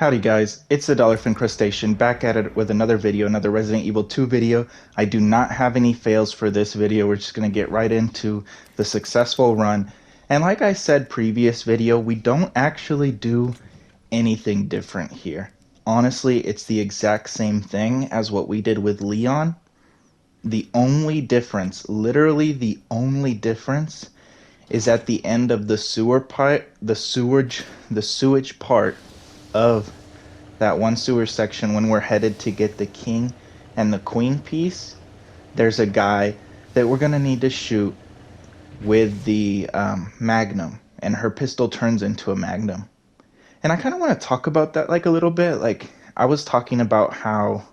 Howdy guys, it's the Dallerfin'd Crustacean back at it with another video, another Resident Evil 2 video. I do not have any fails for this video. We're just going to get right into the successful run. And like I said previous video, we don't actually do anything different here. Honestly, it's the exact same thing as what we did with Leon. The only difference, literally the only difference, is at the end of the sewer part, the sewage part of that one sewer section when we're headed to get the king and the queen piece. There's a guy that we're gonna need to shoot with the magnum, and her pistol turns into a magnum. And I kind of want to talk about that like a little bit. Like I was talking about how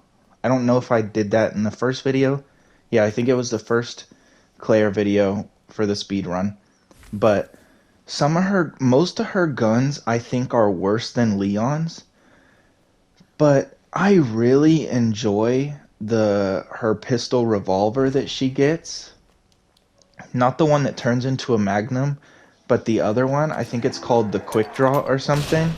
I don't know if I did that in the first video. Yeah, I think it was the first Claire video for the speed run. But most of her guns I think are worse than Leon's. But I really enjoy her pistol revolver that she gets. Not the one that turns into a magnum, but the other one. I think it's called the quick draw or something.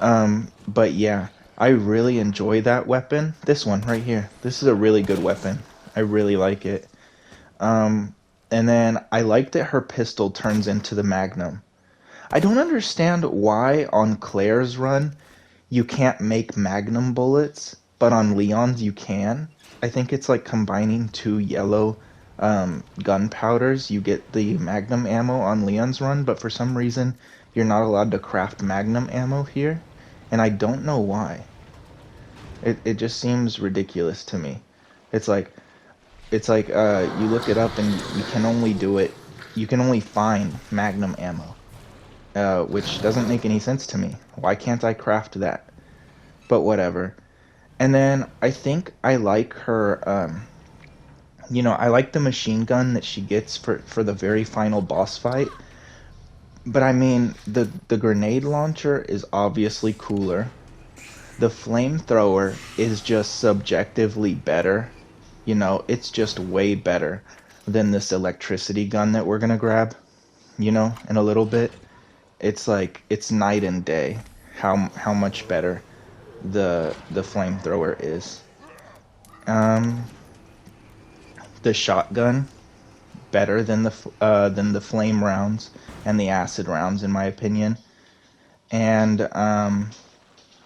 But yeah, I really enjoy that weapon. This one right here. This is a really good weapon. I really like it. And then I like that her pistol turns into the magnum. I don't understand why on Claire's run you can't make magnum bullets, but on Leon's you can. I think it's like combining two yellow gunpowders. You get the magnum ammo on Leon's run, but for some reason you're not allowed to craft magnum ammo here, and I don't know why. It just seems ridiculous to me. It's like you look it up and you can only do it. You can only find magnum ammo, which doesn't make any sense to me. Why can't I craft that? But whatever. And then I think I like her, I like the machine gun that she gets for the very final boss fight. But I mean, the grenade launcher is obviously cooler. The flamethrower is just subjectively better. It's just way better than this electricity gun that we're gonna grab, in a little bit. It's like, it's night and day how much better the flamethrower is. Um, the shotgun better than the flame rounds and the acid rounds in my opinion. And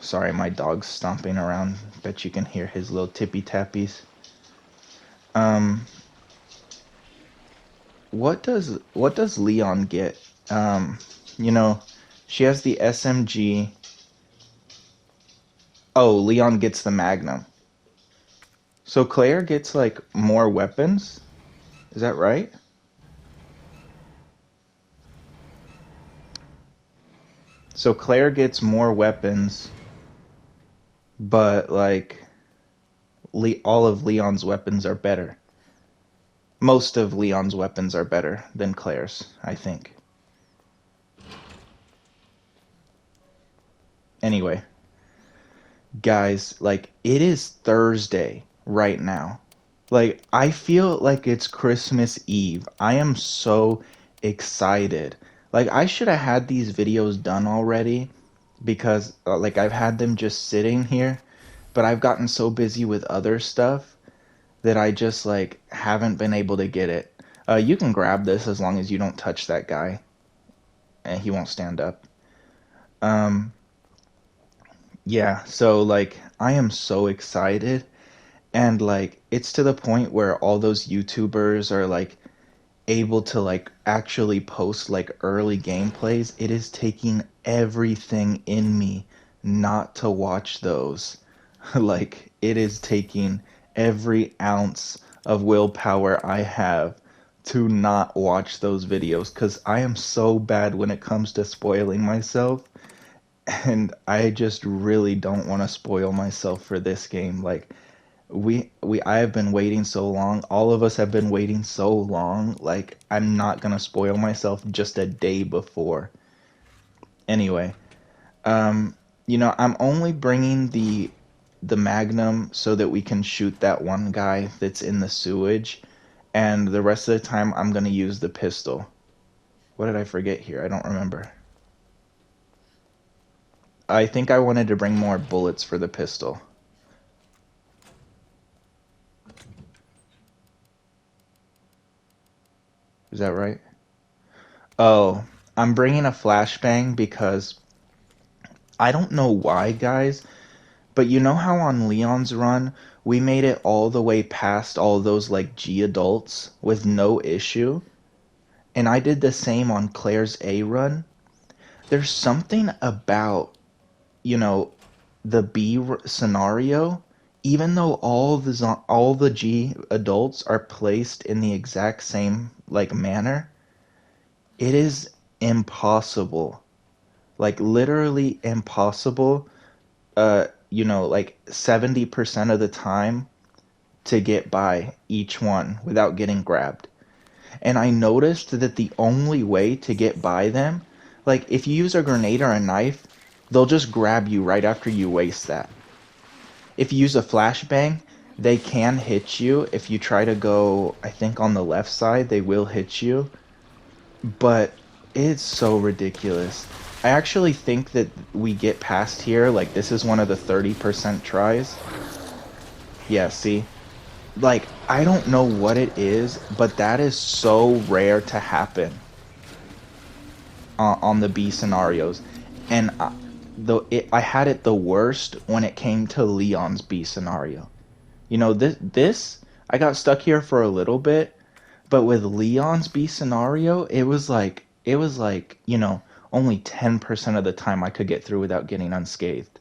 sorry, my dog's stomping around. Bet you can hear his little tippy tappies. Um, what does Leon get? You know, she has the SMG. Oh, Leon gets the Magnum. So Claire gets like more weapons? Is that right? So Claire gets more weapons, but like all of Leon's weapons are better. Most of Leon's weapons are better than Claire's, I think. Anyway, guys, like it is Thursday right now. Like I feel like it's Christmas Eve. I am so excited. Like I should have had these videos done already because like I've had them just sitting here, but I've gotten so busy with other stuff that I just like haven't been able to get it. You can grab this as long as you don't touch that guy and he won't stand up. Um yeah, so like I am so excited, and like it's to the point where all those YouTubers are like able to like actually post like early gameplays. It is taking everything in me not to watch those. Like it is taking every ounce of willpower I have to not watch those videos because I am so bad when it comes to spoiling myself, and I just really don't want to spoil myself for this game. Like I have been waiting so long. All of us have been waiting so long. Like I'm not gonna spoil myself just a day before. Anyway, um, I'm only bringing the Magnum so that we can shoot that one guy that's in the sewage, and the rest of the time I'm gonna use the pistol. What did I forget here? I don't remember. I think I wanted to bring more bullets for the pistol. Is that right? Oh, I'm bringing a flashbang because I don't know why, guys, but you know how on Leon's run we made it all the way past all those like G adults with no issue? And I did the same on Claire's A run. There's something about, you know, the scenario, even though all the G adults are placed in the exact same like manner, it is impossible. Like literally impossible, like 70% of the time to get by each one without getting grabbed. And I noticed that the only way to get by them, like if you use a grenade or a knife, they'll just grab you right after you waste that. If you use a flashbang, they can hit you. If you try to go, I think on the left side, they will hit you. But it's so ridiculous. I actually think that we get past here, like this is one of the 30% tries. Yeah, see? Like, I don't know what it is, but that is so rare to happen on the B scenarios. And I had it the worst when it came to Leon's B scenario. You know, this I got stuck here for a little bit, but with Leon's B scenario, it was like, only 10% of the time I could get through without getting unscathed.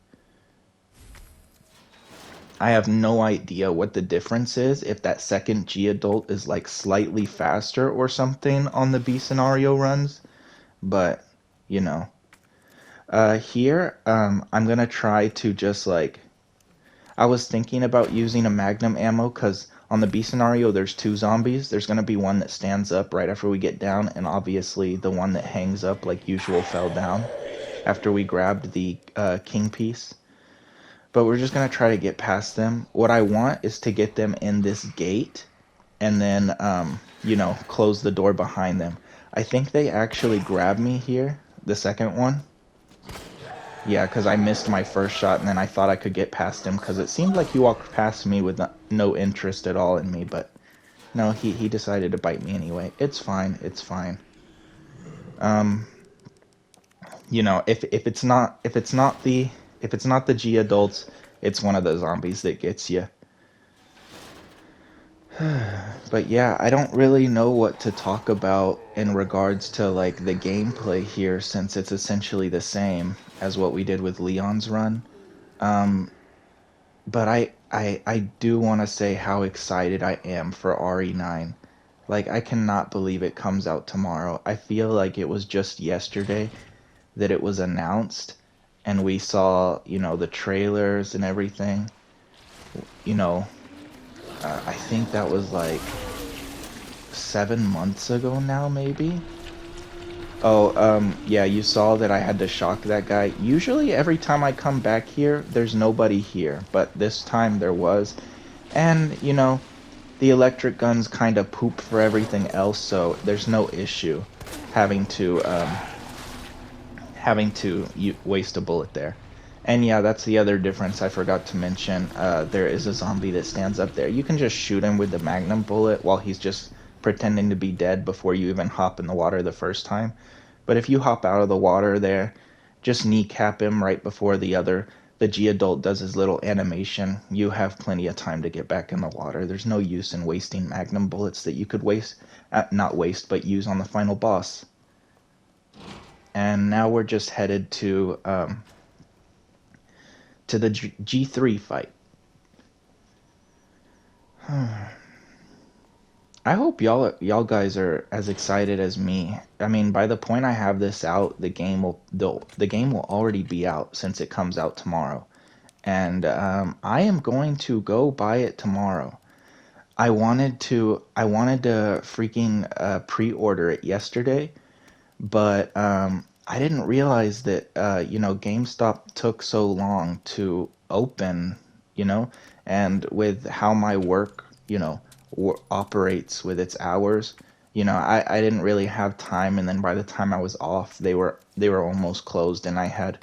I have no idea what the difference is, if that second G adult is like slightly faster or something on the B scenario runs, but you know. Here, I'm gonna try to just like, I was thinking about using a magnum ammo because on the B scenario there's two zombies. There's gonna be one that stands up right after we get down, and obviously the one that hangs up like usual fell down after we grabbed the king piece. But we're just gonna try to get past them. What I want is to get them in this gate and then close the door behind them. I think they actually grabbed me here, the second one. Yeah, because I missed my first shot and then I thought I could get past him because it seemed like he walked past me with no interest at all in me, but no, he decided to bite me anyway. It's fine, it's fine. Um, if it's not the G adults, it's one of the zombies that gets you. But yeah, I don't really know what to talk about in regards to like the gameplay here since it's essentially the same as what we did with Leon's run. Um, but I do want to say how excited I am for RE9. Like I cannot believe it comes out tomorrow. I feel like it was just yesterday that it was announced and we saw, the trailers and everything. You know, I think that was like 7 months ago now, maybe. Oh, yeah, you saw that I had to shock that guy. Usually, every time I come back here, there's nobody here, but this time there was. And, the electric guns kind of poop for everything else, so there's no issue having to, waste a bullet there. And yeah, that's the other difference I forgot to mention. There is a zombie that stands up there. You can just shoot him with the magnum bullet while he's just pretending to be dead before you even hop in the water the first time. But if you hop out of the water there, just kneecap him right before the G adult does his little animation. You have plenty of time to get back in the water. There's no use in wasting magnum bullets that you could not waste, but use on the final boss. And now we're just headed to the G3 fight. I hope y'all guys are as excited as me. I mean, by the point I have this out, the game will already be out since it comes out tomorrow, and I am going to go buy it tomorrow. I wanted to freaking pre-order it yesterday, but I didn't realize that GameStop took so long to open, and with how my work, operates with its hours, I didn't really have time, and then by the time I was off, they were almost closed, and I had,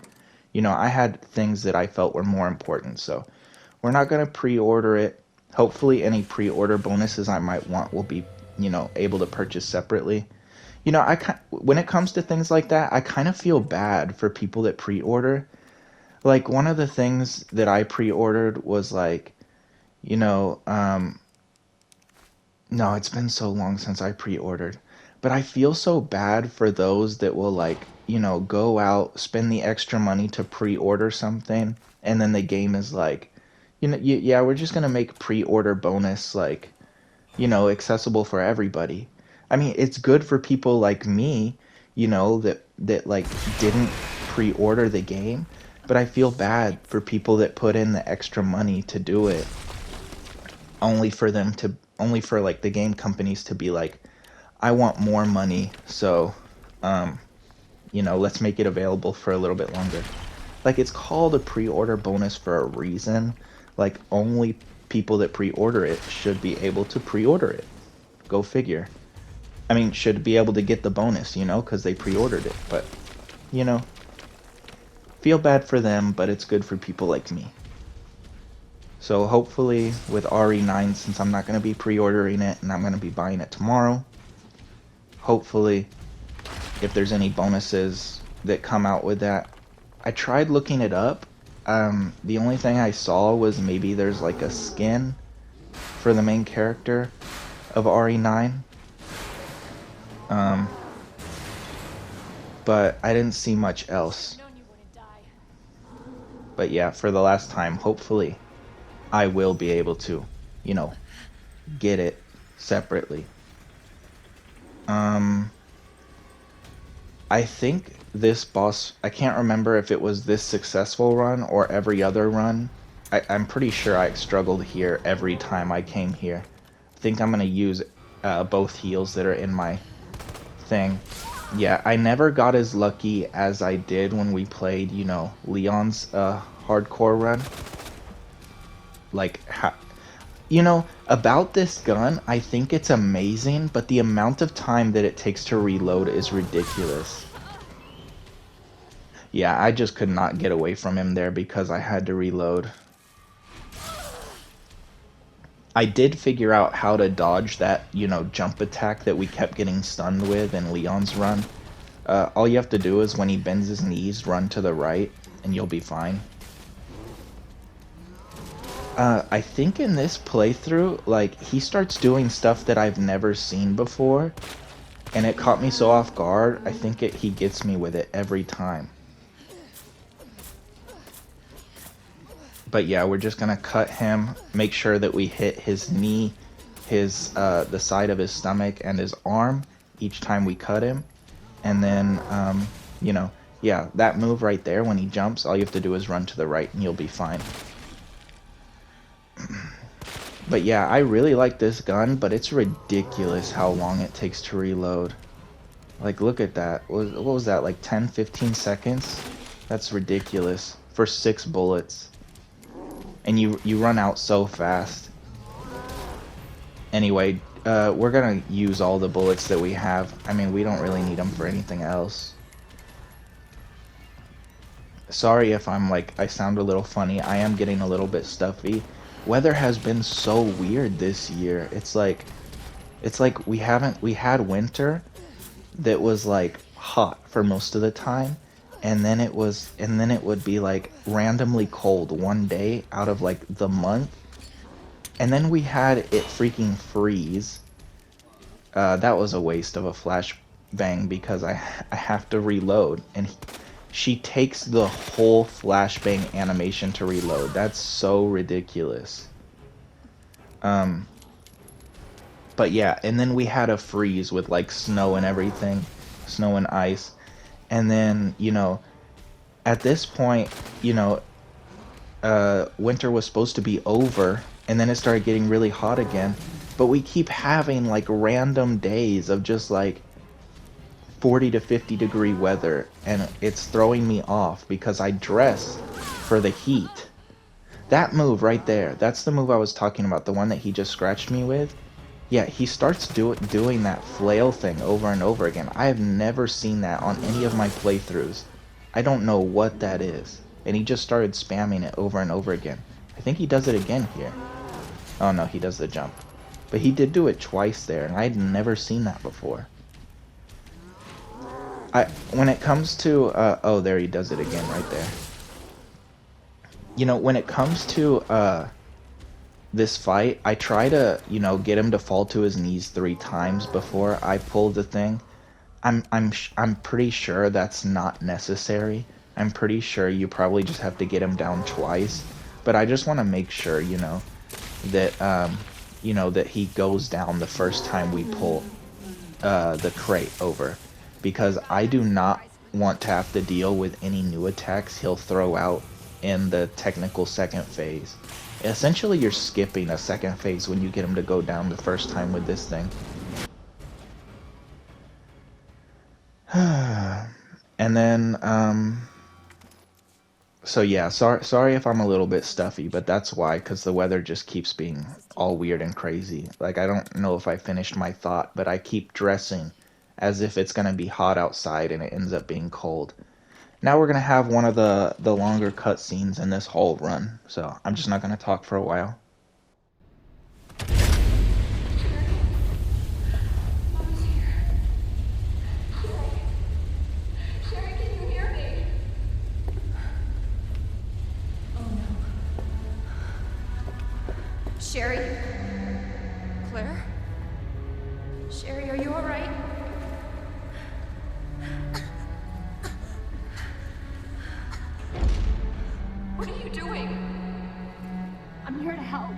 You know, I had things that I felt were more important, so we're not going to pre-order it. Hopefully any pre-order bonuses I might want will be, you know, able to purchase separately. You know, when it comes to things like that, I kind of feel bad for people that pre-order. Like one of the things that I pre-ordered was like, you know, no, it's been so long since I pre-ordered. But I feel so bad for those that will like, you know, go out, spend the extra money to pre-order something, and then the game is like, you know, yeah, we're just gonna make pre-order bonus like, you know, accessible for everybody. I mean, it's good for people like me, you know, that like didn't pre-order the game, but I feel bad for people that put in the extra money to do it only for like the game companies to be like, I want more money, so um, you know, let's make it available for a little bit longer. Like it's called a pre-order bonus for a reason. Like only people that pre-order it should be able to pre-order it. Go figure. I mean, should be able to get the bonus, you know, because they pre-ordered it. But, you know, feel bad for them, but it's good for people like me. So hopefully with RE9, since I'm not going to be pre-ordering it and I'm going to be buying it tomorrow, hopefully if there's any bonuses that come out with that. I tried looking it up. The only thing I saw was maybe there's like a skin for the main character of RE9. Um, but I didn't see much else. But yeah, for the last time, hopefully I will be able to, you know, get it separately. Um, I think this boss, I can't remember if it was this successful run or every other run. I'm pretty sure I struggled here every time I came here. I think I'm going to use both heals that are in my thing. Yeah, I never got as lucky as I did when we played, you know, Leon's hardcore run. Like, you know, about this gun, I think it's amazing, but the amount of time that it takes to reload is ridiculous. Yeah, I just could not get away from him there because I had to reload. I did figure out how to dodge that, you know, jump attack that we kept getting stunned with in Leon's run. All you have to do is when he bends his knees, run to the right, and you'll be fine. I think in this playthrough, like, he starts doing stuff that I've never seen before, and it caught me so off guard. I think he gets me with it every time. But yeah, we're just gonna cut him, make sure that we hit his knee, the side of his stomach, and his arm each time we cut him. And then, you know, yeah, that move right there, when he jumps, all you have to do is run to the right and you'll be fine. But yeah, I really like this gun, but it's ridiculous how long it takes to reload. Like, look at that. What was that, like 10, 15 seconds? That's ridiculous for 6 bullets. And you run out so fast. Anyway, we're gonna use all the bullets that we have. I mean, we don't really need them for anything else. Sorry if I sound a little funny. I am getting a little bit stuffy. Weather has been so weird this year. It's like we had winter that was like hot for most of the time, and then it would be like randomly cold one day out of like the month, and then we had it freaking freeze. That was a waste of a flashbang because I have to reload, and she takes the whole flashbang animation to reload. That's so ridiculous. But yeah, and then we had a freeze with like snow and everything, snow and ice. And then, you know, at this point, you know, winter was supposed to be over, and then it started getting really hot again. But we keep having like random days of just like 40 to 50 degree weather, and it's throwing me off because I dress for the heat. That move right there, that's the move I was talking about, the one that he just scratched me with. Yeah, he starts doing that flail thing over and over again. I have never seen that on any of my playthroughs. I don't know what that is. and he just started spamming it over and over again. I think he does it again here. Oh no, he does the jump. But he did do it twice there, and I had never seen that before. When it comes to, oh, there he does it again right there. You know, when it comes to, this fight, I try to, you know, get him to fall to his knees 3 times before I pull the thing. I'm pretty sure that's not necessary. I'm pretty sure you probably just have to get him down twice. But I just want to make sure, you know, that he goes down the first time we pull the crate over, because I do not want to have to deal with any new attacks he'll throw out in the technical second phase. Essentially, you're skipping a second phase when you get him to go down the first time with this thing. And then, so yeah, sorry if I'm a little bit stuffy, but that's why, because the weather just keeps being all weird and crazy. Like, I don't know if I finished my thought, but I keep dressing as if it's going to be hot outside and it ends up being cold. Now we're going to have one of the longer cutscenes in this whole run, so I'm just not going to talk for a while. Sherry? Claire? Sherry, are you alright? What are you doing? I'm here to help.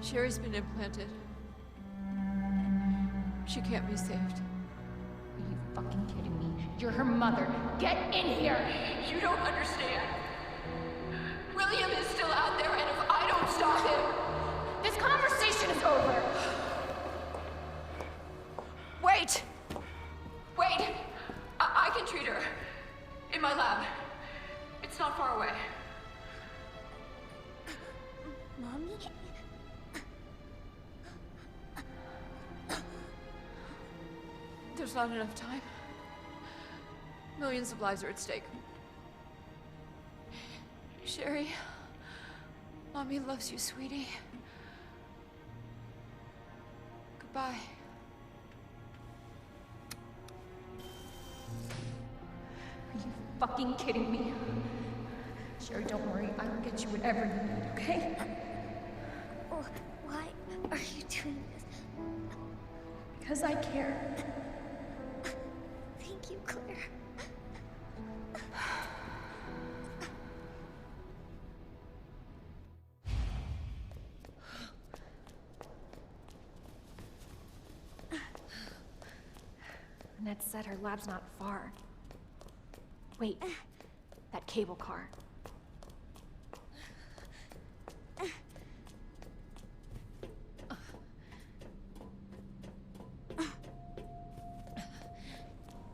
Sherry's been implanted. She can't be saved. Are you fucking kidding me? You're her mother. Get in here! You don't understand. William is still out there, and if I don't stop him... This conversation is over! Wait! Wait! I can treat her. In my lab. It's not far away. Mommy? There's not enough time. Millions of lives are at stake. Sherry, Mommy loves you, sweetie. Goodbye. Are you fucking kidding me? Sherry, don't worry. I will get you whatever you need, okay? Why are you doing this? Because I care. Thank you, Claire. Annette said her lab's not far. Wait, that cable car.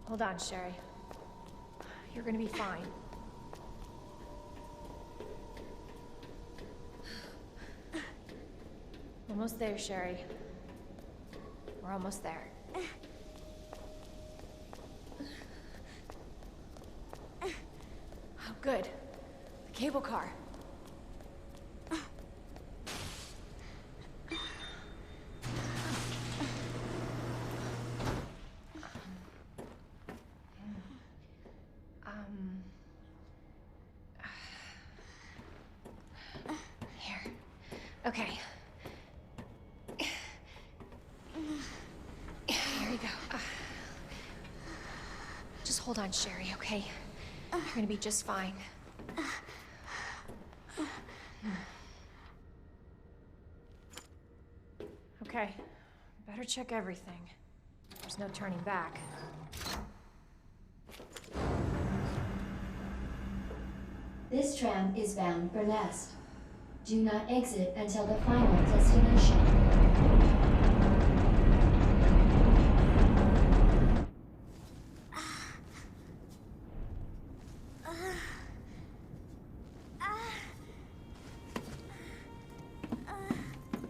Hold on, Sherry. You're gonna be fine. Almost there, Sherry. We're almost there. Oh, good. The cable car. Here. Okay. Here you go. Just hold on, Sherry, okay? You're gonna be just fine. Okay. Better check everything. There's no turning back. This tram is bound for Nest. Do not exit until the final destination.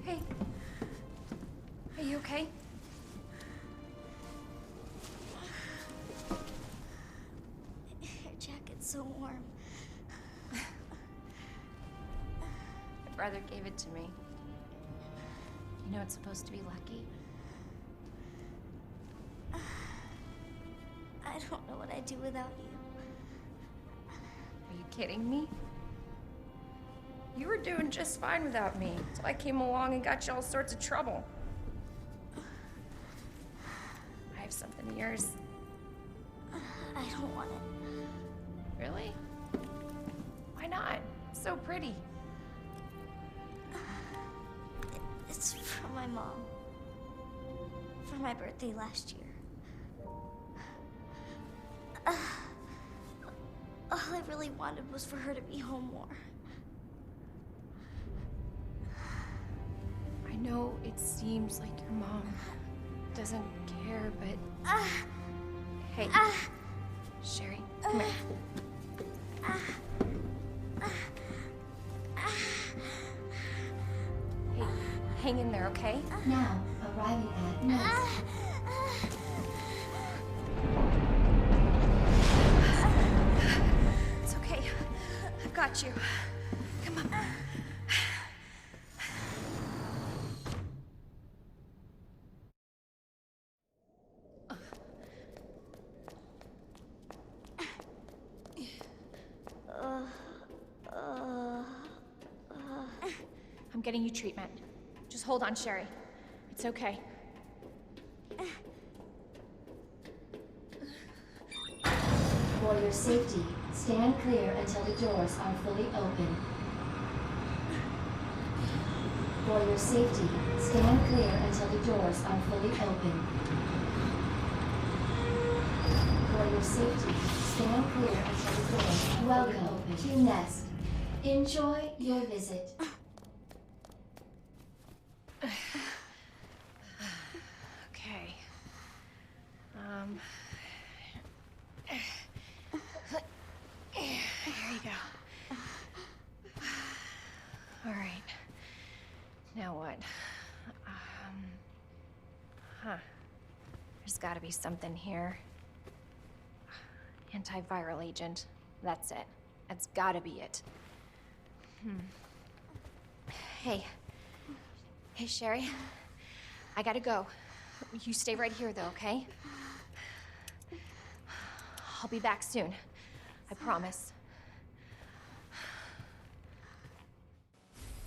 Hey. Are you okay? so warm. My brother gave it to me. You know it's supposed to be lucky. I don't know what I'd do without you. Are you kidding me? You were doing just fine without me, so I came along and got you all sorts of trouble. I have something of yours. I don't want it. Really? Why not? It's so pretty. It's from my mom. For my birthday last year. All I really wanted was for her to be home more. I know it seems like your mom doesn't care, but... Hey, Sherry, come here. Hey, hang in there, okay? Now, arriving at Nest. It's okay. I've got you. Come on. I'm getting you treatment. Just hold on, Sherry. It's okay. For your safety, stand clear until the doors are fully open. For your safety, stand clear until the doors are fully open. For your safety, stand clear until the doors are fully open. Welcome to Nest. Enjoy your visit. Okay. Here you go. All right. Now what? There's gotta be something here. Antiviral agent. That's it. That's gotta be it. Hey. Hey, Sherry. I gotta go. You stay right here, though, okay? I'll be back soon. I promise.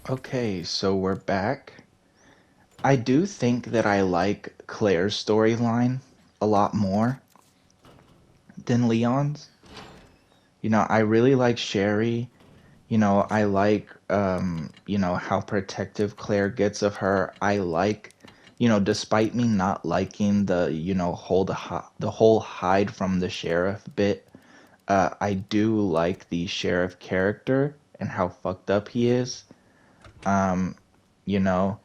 Okay, so we're back. I do think that I like Claire's storyline a lot more than Leon's. You know, I really like Sherry. You know, I like you know, how protective Claire gets of her. I like, you know, despite me not liking the, you know, the whole hide from the sheriff bit, I do like the sheriff character and how fucked up he is. You know,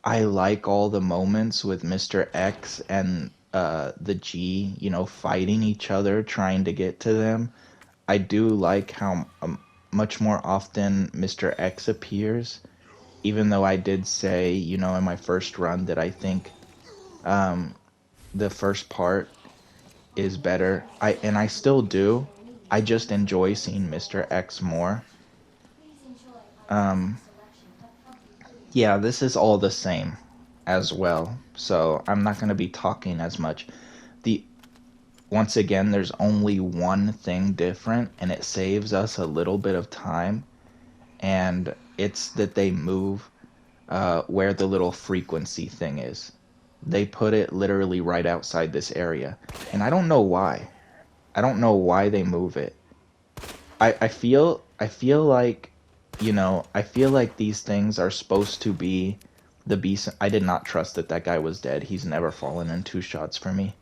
I like all the moments with Mr. X and the G, you know, fighting each other, trying to get to them. I do like how much more often Mr. X appears, even though I did say, you know, in my first run that I think the first part is better. I still do. I just enjoy seeing Mr. X more. Yeah, this is all the same as well, so I'm not going to be talking as much. The Once again, there's only one thing different, and it saves us a little bit of time, and it's that they move where the little frequency thing is. They put it literally right outside this area, and I don't know why. I don't know why they move it. I feel like, you know, I feel like these things are supposed to be the beast. I did not trust that that guy was dead. He's never fallen in two shots for me.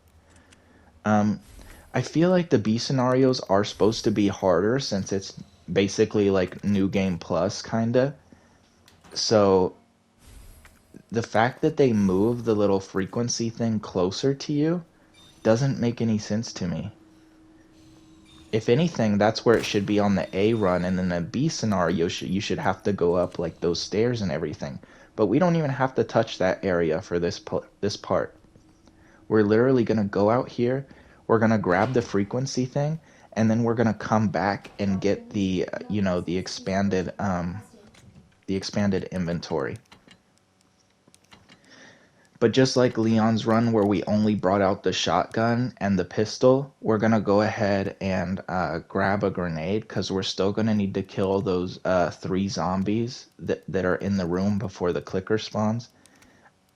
I feel like the B scenarios are supposed to be harder since it's basically like new game plus kinda. So the fact that they move the little frequency thing closer to you doesn't make any sense to me. If anything, that's where it should be on the A run, and then the B scenario you should have to go up like those stairs and everything. But we don't even have to touch that area for this part. We're literally gonna go out here. we're gonna grab the frequency thing, and then we're gonna come back and get the the expanded inventory. But just like Leon's run where we only brought out the shotgun and the pistol, we're going to go ahead and grab a grenade because we're still going to need to kill those 3 zombies that are in the room before the clicker spawns.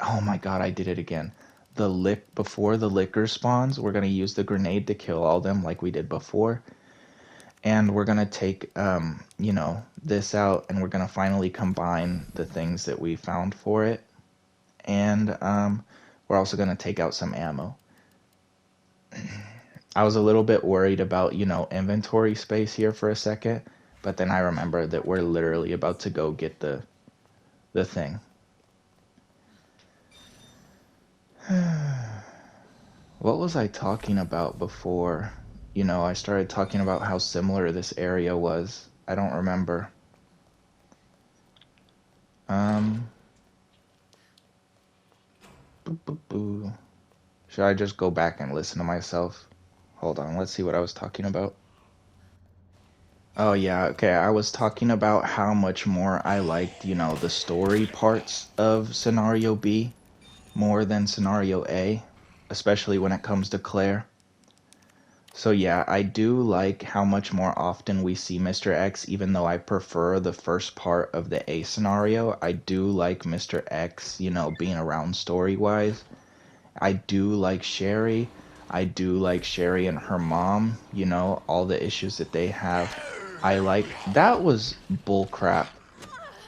Oh my god, I did it again. Before the licker spawns, we're going to use the grenade to kill all them like we did before. And we're going to take, this out, and we're going to finally combine the things that we found for it. And we're also going to take out some ammo. I was a little bit worried about, inventory space here for a second, but then I remembered that we're literally about to go get the thing. What was I talking about before? I started talking about how similar this area was. I don't remember. Should I just go back and listen to myself? Hold on, let's see what I was talking about. Oh yeah, okay, I was talking about how much more I liked, the story parts of Scenario B more than Scenario A, especially when it comes to Claire. So yeah, I do like how much more often we see Mr. X, even though I prefer the first part of the A scenario. I do like Mr. X, being around story-wise. I do like Sherry. I do like Sherry and her mom, all the issues that they have. That was bullcrap.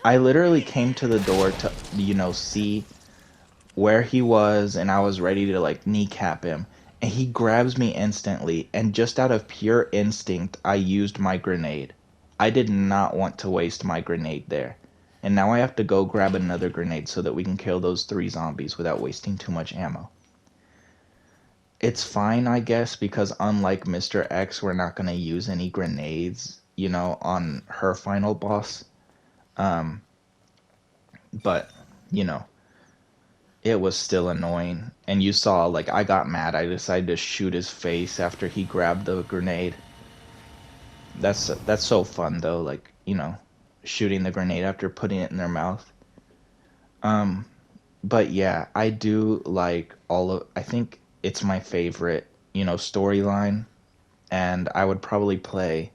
I literally came to the door to, see where he was, and I was ready to, kneecap him. And he grabs me instantly, and just out of pure instinct, I used my grenade. I did not want to waste my grenade there. And now I have to go grab another grenade so that we can kill those 3 zombies without wasting too much ammo. It's fine, I guess, because unlike Mr. X, we're not going to use any grenades, on her final boss. But, it was still annoying. And you saw, I got mad. I decided to shoot his face after he grabbed the grenade. That's so fun, though, shooting the grenade after putting it in their mouth. But yeah, I do like I think it's my favorite, storyline, and I would probably play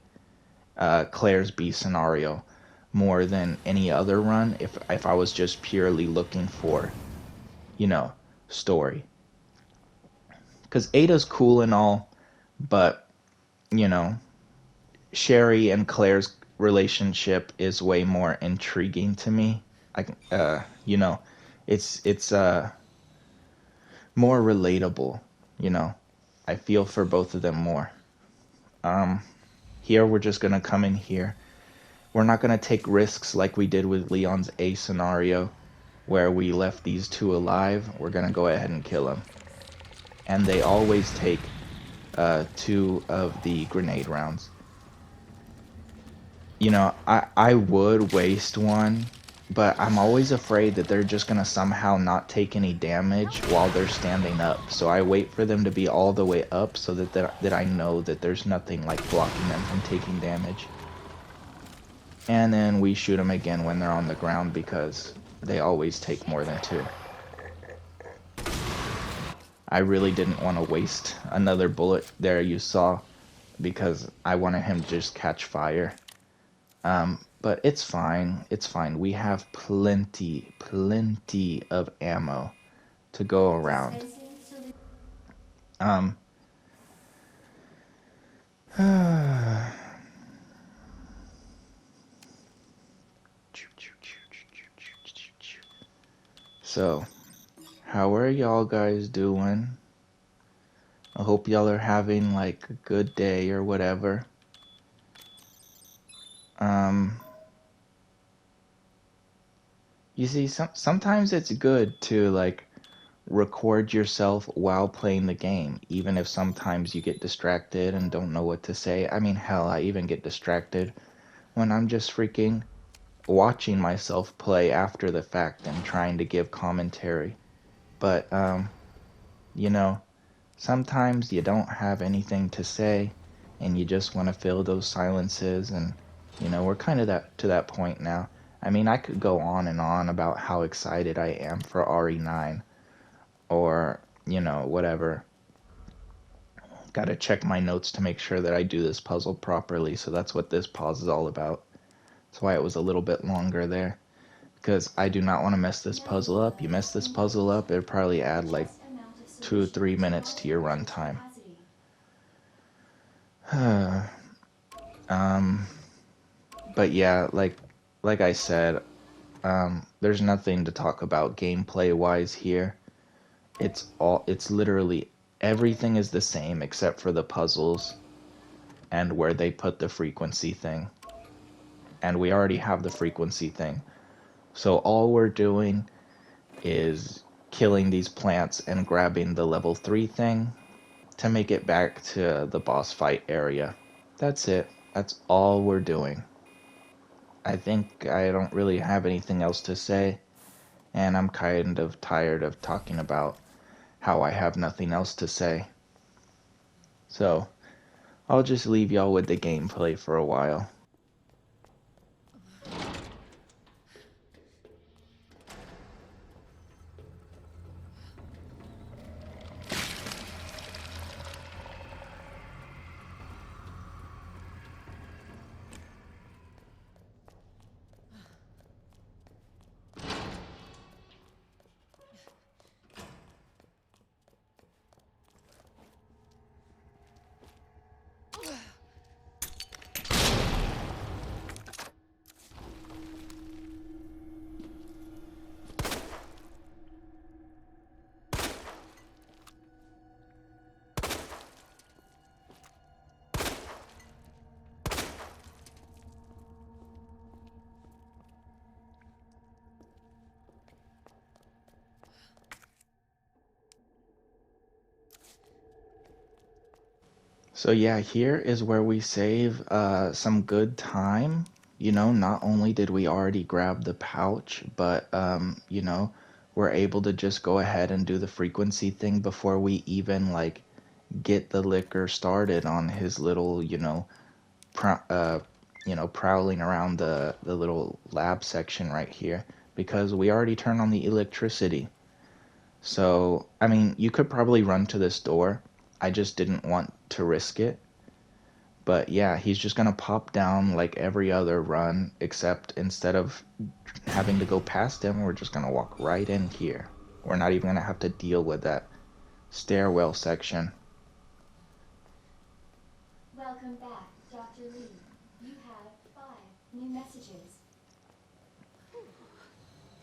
Claire's B scenario more than any other run if I was just purely looking for, story. Because Ada's cool and all, but, Sherry and Claire's relationship is way more intriguing to me. It's more relatable, I feel for both of them more. Here we're just gonna come in here. We're not gonna take risks like we did with Leon's A scenario, where we left these 2 alive. We're gonna go ahead and kill them. And they always take 2 of the grenade rounds. I would waste one, but I'm always afraid that they're just gonna somehow not take any damage while they're standing up. So I wait for them to be all the way up so that I know that there's nothing blocking them from taking damage. And then we shoot them again when they're on the ground because they always take more than 2. I really didn't want to waste another bullet there, you saw, because I wanted him to just catch fire. But it's fine. It's fine. We have plenty of ammo to go around. So, how are y'all guys doing? I hope y'all are having a good day or whatever. You see, sometimes it's good to record yourself while playing the game, even if sometimes you get distracted and don't know what to say. I mean, hell, I even get distracted when I'm just freaking watching myself play after the fact and trying to give commentary. But, sometimes you don't have anything to say and you just want to fill those silences, and we're kind of that to that point now. I mean, I could go on and on about how excited I am for RE9 or, whatever. Got to check my notes to make sure that I do this puzzle properly, so that's what this pause is all about. That's why it was a little bit longer there, because I do not want to mess this puzzle up. You mess this puzzle up, it'd probably add like 2 or 3 minutes to your runtime. But yeah, like I said, there's nothing to talk about gameplay wise here. It's literally everything is the same except for the puzzles and where they put the frequency thing. And we already have the frequency thing. So all we're doing is killing these plants and grabbing the level 3 thing to make it back to the boss fight area. That's it. That's all we're doing. I think I don't really have anything else to say, and I'm kind of tired of talking about how I have nothing else to say. So, I'll just leave y'all with the gameplay for a while. So yeah, here is where we save some good time. Not only did we already grab the pouch, but we're able to just go ahead and do the frequency thing before we even like get the liquor started on his little, prowling around the little lab section right here, because we already turned on the electricity. So, I mean, you could probably run to this door. I just didn't want to risk it. But yeah, he's just gonna pop down like every other run, except instead of having to go past him, we're just gonna walk right in here. We're not even gonna have to deal with that stairwell section. Welcome back, Dr. Lee. You have 5 new messages.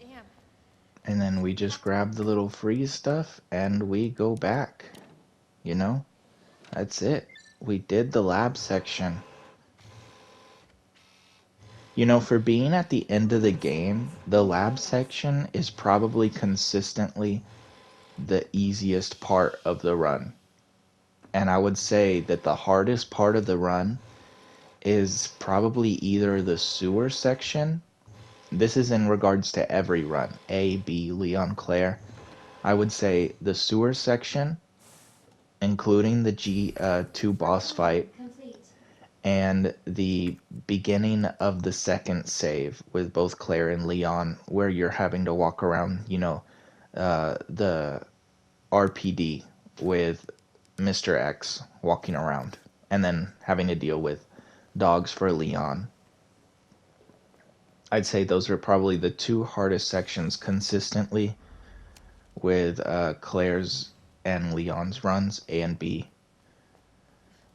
Damn. And then we just grab the little freeze stuff and we go back. That's it. We did the lab section. For being at the end of the game, the lab section is probably consistently the easiest part of the run. And I would say that the hardest part of the run is probably either the sewer section. This is in regards to every run. A, B, Leon, Claire. I would say the sewer section, including the G2 boss fight, Complete. and the beginning of the second save with both Claire and Leon, where you're having to walk around, the RPD with Mr. X walking around, and then having to deal with dogs for Leon. I'd say those are probably the 2 hardest sections consistently with Claire's and Leon's runs, A and B.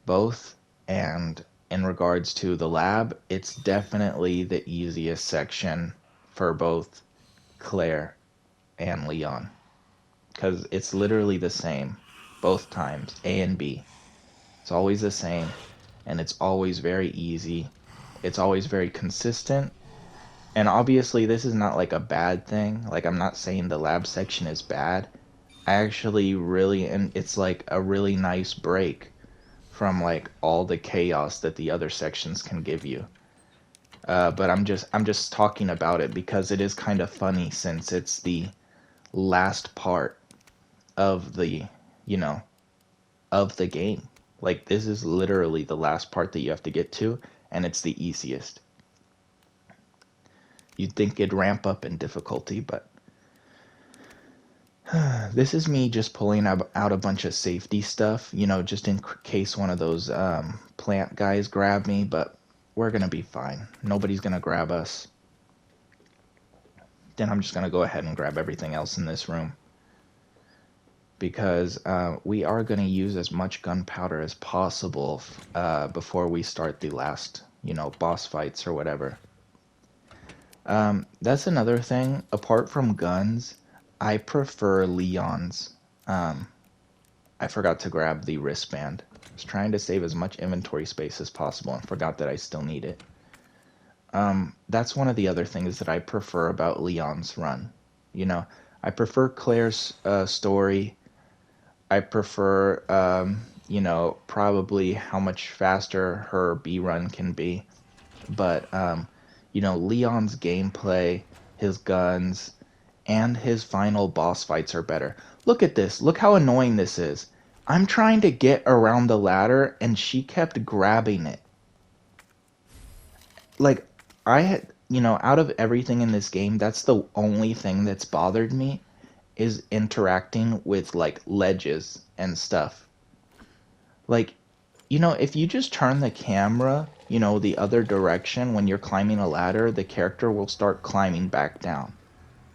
Both. And in regards to the lab, it's definitely the easiest section for both Claire and Leon, because it's literally the same both times, A and B. It's always the same, and it's always very easy. It's always very consistent. And obviously this is not like a bad thing. Like, I'm not saying the lab section is bad. I actually really, and it's like a really nice break from like all the chaos that the other sections can give you. But I'm just talking about it because it is kind of funny, since it's the last part of the, of the game. Like, this is literally the last part that you have to get to, and it's the easiest. You'd think it'd ramp up in difficulty, but this is me just pulling out a bunch of safety stuff, you know, just in case one of those plant guys grab me, but we're gonna be fine. Nobody's gonna grab us. Then I'm just gonna go ahead and grab everything else in this room, because we are gonna use as much gunpowder as possible before we start the last, you know, boss fights or whatever. That's another thing. Apart from guns, I prefer Leon's. I forgot to grab the wristband. I was trying to save as much inventory space as possible and forgot that I still need it. That's one of the other things that I prefer about Leon's run. You know, I prefer Claire's story. I prefer, you know, probably how much faster her B run can be. But, you know, Leon's gameplay, his guns, and his final boss fights are better. Look at this. Look how annoying this is. I'm trying to get around the ladder, and she kept grabbing it. Like, I had, you know, out of everything in this game, that's the only thing that's bothered me, is interacting with, like, ledges and stuff. Like, you know, if you just turn the camera, you know, the other direction when you're climbing a ladder, the character will start climbing back down,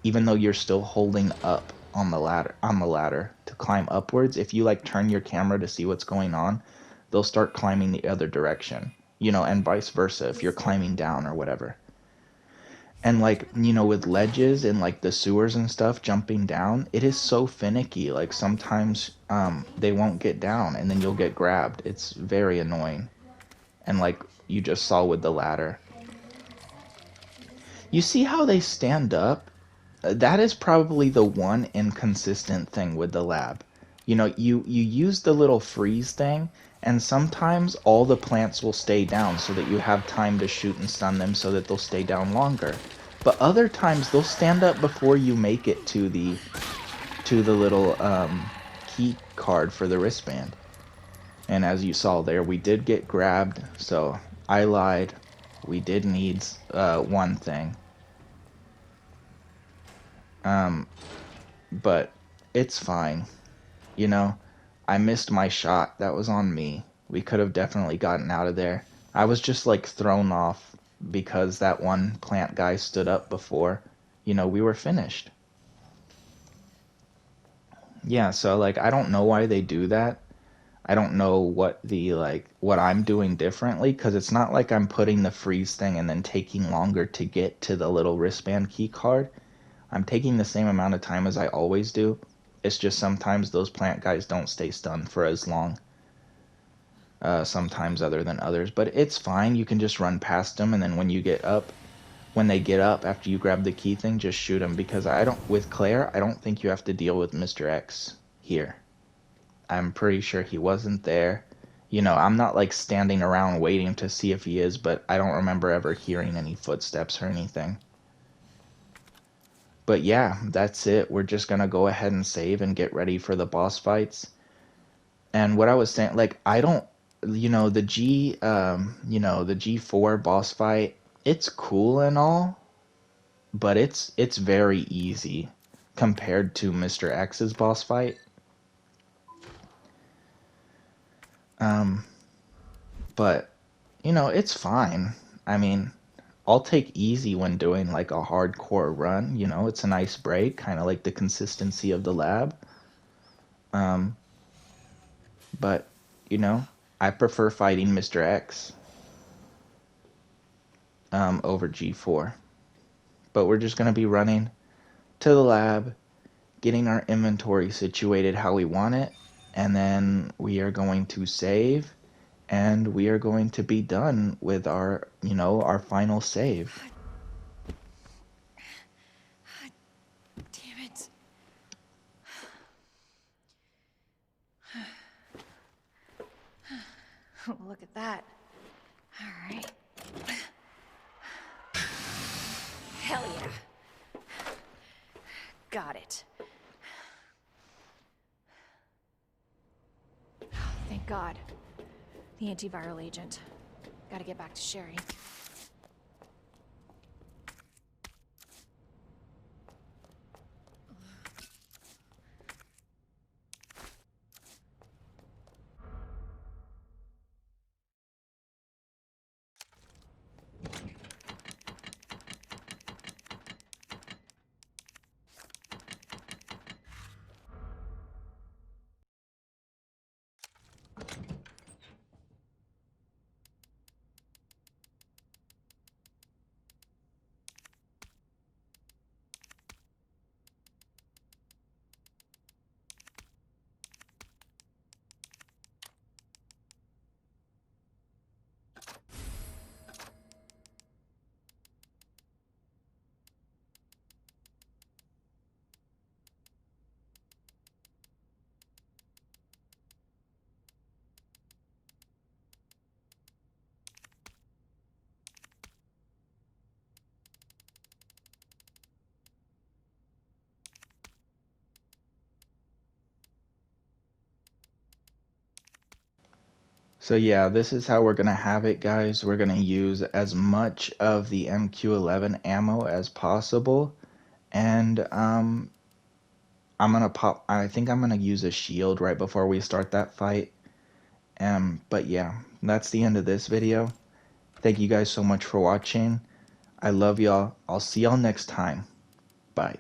even though you're still holding up on the ladder to climb upwards. If you like turn your camera to see what's going on, they'll start climbing the other direction, you know, and vice versa if you're climbing down or whatever. And like, you know, with ledges and like the sewers and stuff, jumping down, it is so finicky. Like sometimes they won't get down and then you'll get grabbed. It's very annoying. And like you just saw with the ladder, you see how they stand up? That is probably the one inconsistent thing with the lab. You know, you use the little freeze thing, and sometimes all the plants will stay down so that you have time to shoot and stun them so that they'll stay down longer. But other times they'll stand up before you make it to the little key card for the wristband. And as you saw there, we did get grabbed, so I lied. We did need one thing. But it's fine. You know, I missed my shot. That was on me. We could have definitely gotten out of there. I was just like thrown off because that one plant guy stood up before. You know, we were finished. Yeah, so like I don't know why they do that. I don't know what I'm doing differently, because it's not like I'm putting the freeze thing and then taking longer to get to the little wristband key card. I'm taking the same amount of time as I always do. It's just sometimes those plant guys don't stay stunned for as long. Sometimes other than others. But it's fine. You can just run past them, and then when they get up after you grab the key thing, just shoot them. Because with Claire, I don't think you have to deal with Mr. X here. I'm pretty sure he wasn't there. You know, I'm not like standing around waiting to see if he is, but I don't remember ever hearing any footsteps or anything. But yeah, that's it. We're just gonna go ahead and save and get ready for the boss fights. And what I was saying, like, I don't, you know, the G4 boss fight, it's cool and all, but it's very easy compared to Mr. X's boss fight. But, you know, it's fine. I mean, I'll take easy when doing like a hardcore run. You know, it's a nice break, kind of like the consistency of the lab. But, you know, I prefer fighting Mr. X over G4. But we're just going to be running to the lab, getting our inventory situated how we want it, and then we are going to save, and we are going to be done with our, you know, our final save. Damn it. Look at that. All right. Hell yeah. Got it. God. The antiviral agent. Gotta get back to Sherry. So yeah, this is how we're gonna have it, guys. We're gonna use as much of the MQ-11 ammo as possible, and I think I'm gonna use a shield right before we start that fight. But yeah, that's the end of this video. Thank you guys so much for watching. I love y'all. I'll see y'all next time. Bye.